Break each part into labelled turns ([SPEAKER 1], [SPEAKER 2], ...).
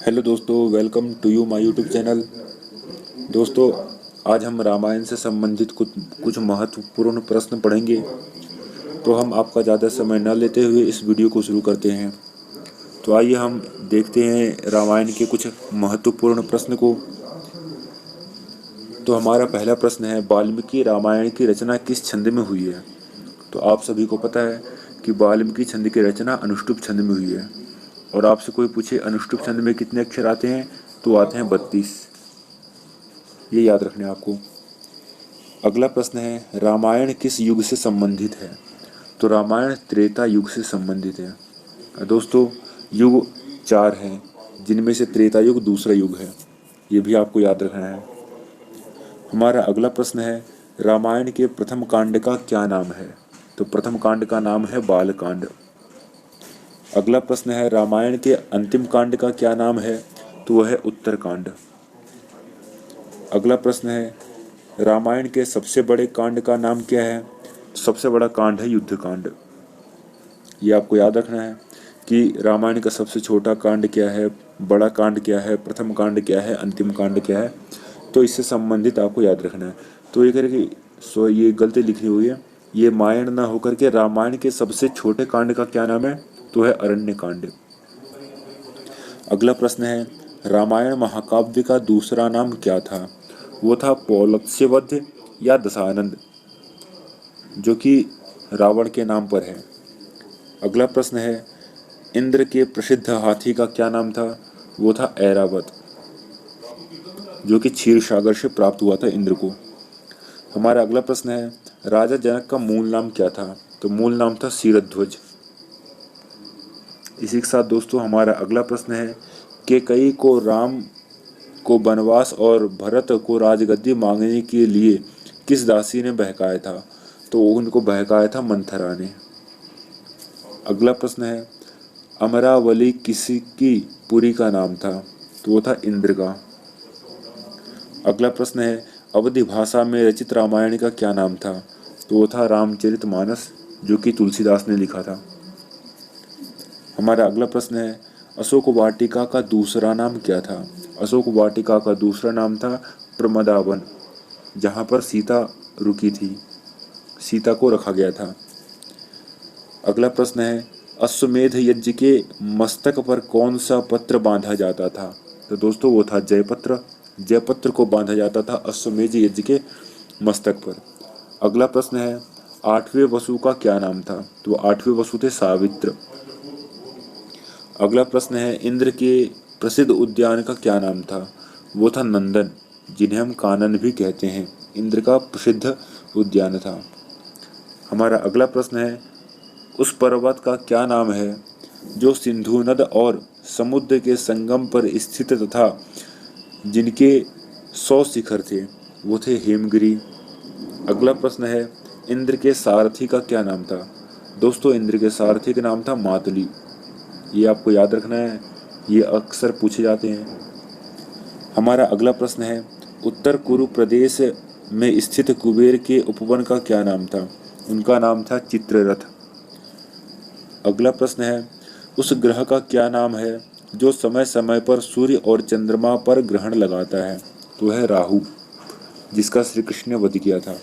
[SPEAKER 1] Hello दोस्तों, welcome to you my YouTube channel. दोस्तों, आज हम रामायण से संबंधित कुछ महत्वपूर्ण प्रश्न पढ़ेंगे। तो हम आपका ज़्यादा समय न लेते हुए इस वीडियो को शुरू करते हैं। तो आइए हम देखते हैं रामायण के कुछ महत्वपूर्ण प्रश्न को। तो हमारा पहला प्रश्न है, वाल्मीकि रामायण की रचना किस छंद में हुई है? तो आप सभी को पता है कि वाल्मीकि छंद की रचना अनुष्टुप छंद में हुई है। और आपसे कोई पूछे अनुष्टुप छंद में कितने अक्षर आते हैं, तो आते हैं 32। ये याद रखने आपको। अगला प्रश्न है, रामायण किस युग से संबंधित है? तो रामायण त्रेता युग से संबंधित है। दोस्तों, युग 4 हैं, जिनमें से त्रेता युग दूसरा युग है। ये भी आपको याद रखना है। हमारा अगला प्रश्न है, रामायण के प्रथम कांड का क्या नाम है? तो प्रथम कांड का नाम है बालकांड। अगला प्रश्न है, रामायण के अंतिम कांड का क्या नाम है? तो वह है उत्तरकांड। अगला प्रश्न है, रामायण के सबसे बड़े कांड का नाम क्या है? सबसे बड़ा कांड है युद्धकांड। ये आपको याद रखना है कि रामायण का सबसे छोटा कांड क्या है, बड़ा कांड क्या है, प्रथम कांड क्या है, अंतिम कांड क्या है। तो इससे संबंधित आपको याद रखना है। तो ये करके ये गलती लिखी हुई है, ये मायण ना होकर के रामायण के सबसे छोटे कांड का क्या नाम है? तो है अरण्य कांड। अगला प्रश्न है, रामायण महाकाव्य का दूसरा नाम क्या था? वो था पौलत्स्यवध या दशानंद, जो कि रावण के नाम पर है। अगला प्रश्न है, इंद्र के प्रसिद्ध हाथी का क्या नाम था? वो था ऐरावत, जो कि क्षीर सागर से प्राप्त हुआ था इंद्र को। हमारा अगला प्रश्न है, राजा जनक का मूल नाम क्या था? तो मूल नाम था शिरध्वज। इसी के साथ दोस्तों हमारा अगला प्रश्न है, कैकेयी को राम को वनवास और भरत को राजगद्दी मांगने के लिए किस दासी ने बहकाया था? तो उनको बहकाया था मंथरा ने। अगला प्रश्न है, अमरावली किसी की पुरी का नाम था? तो वो था इंद्र का। अगला प्रश्न है, अवधी भाषा में रचित रामायण का क्या नाम था? तो वो था रामचरितमानस, जो कि तुलसीदास ने लिखा था। हमारा अगला प्रश्न है, अशोक वाटिका का दूसरा नाम क्या था? अशोक वाटिका का दूसरा नाम था प्रमदावन, जहाँ पर सीता रुकी थी, सीता को रखा गया था। अगला प्रश्न है, अश्वमेध यज्ञ के मस्तक पर कौन सा पत्र बांधा जाता था? तो दोस्तों वो था जयपत्र। जयपत्र को बांधा जाता था अश्वमेध यज्ञ के मस्तक पर। अगला प्रश्न है, आठवें वसु का क्या नाम था? तो आठवें वसु थे सावित्र। अगला प्रश्न है, इंद्र के प्रसिद्ध उद्यान का क्या नाम था? वो था नंदन, जिन्हें हम कानन भी कहते हैं। इंद्र का प्रसिद्ध उद्यान था। हमारा अगला प्रश्न है, उस पर्वत का क्या नाम है जो सिंधु नद और समुद्र के संगम पर स्थित तथा जिनके 100 शिखर थे? वो थे हेमगिरी। अगला प्रश्न है, इंद्र के सारथी का क्या नाम था? दोस्तों इंद्र के सारथी का नाम था मातुली। ये आपको याद रखना है, ये अक्सर पूछे जाते हैं। हमारा अगला प्रश्न है, उत्तर कुरु प्रदेश में स्थित कुबेर के उपवन का क्या नाम था? उनका नाम था चित्ररथ। अगला प्रश्न है, उस ग्रह का क्या नाम है जो समय समय पर सूर्य और चंद्रमा पर ग्रहण लगाता है? तो है राहु, जिसका श्री कृष्ण ने वध किया था।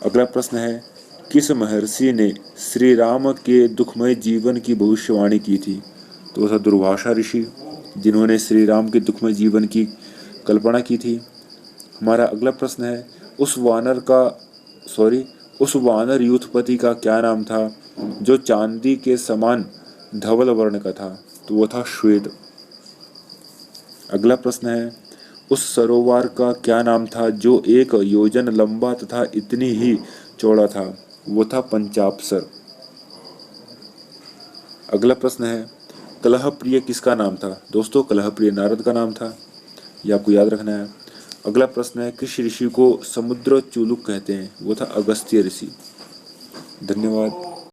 [SPEAKER 1] अगला प्रश्न है, किस महर्षि ने श्री राम के दुखमय जीवन की भविष्यवाणी की थी? तो था दुर्वासा ऋषि, जिन्होंने श्री राम के दुखमय जीवन की कल्पना की थी। हमारा अगला प्रश्न है, उस वानर यूथपति का क्या नाम था जो चांदी के समान धवल वर्ण का था? तो वो था श्वेत। अगला प्रश्न है, उस सरोवर का क्या नाम था जो 1 योजन लंबा तथा इतनी ही चौड़ा था? वो था पंचाप्सर। अगला प्रश्न है, कलह प्रिय किसका नाम था? दोस्तों कलह प्रिय नारद का नाम था। ये आपको याद रखना है। अगला प्रश्न है, किस ऋषि को समुद्र चूलुक कहते हैं? वो था अगस्त्य ऋषि। धन्यवाद।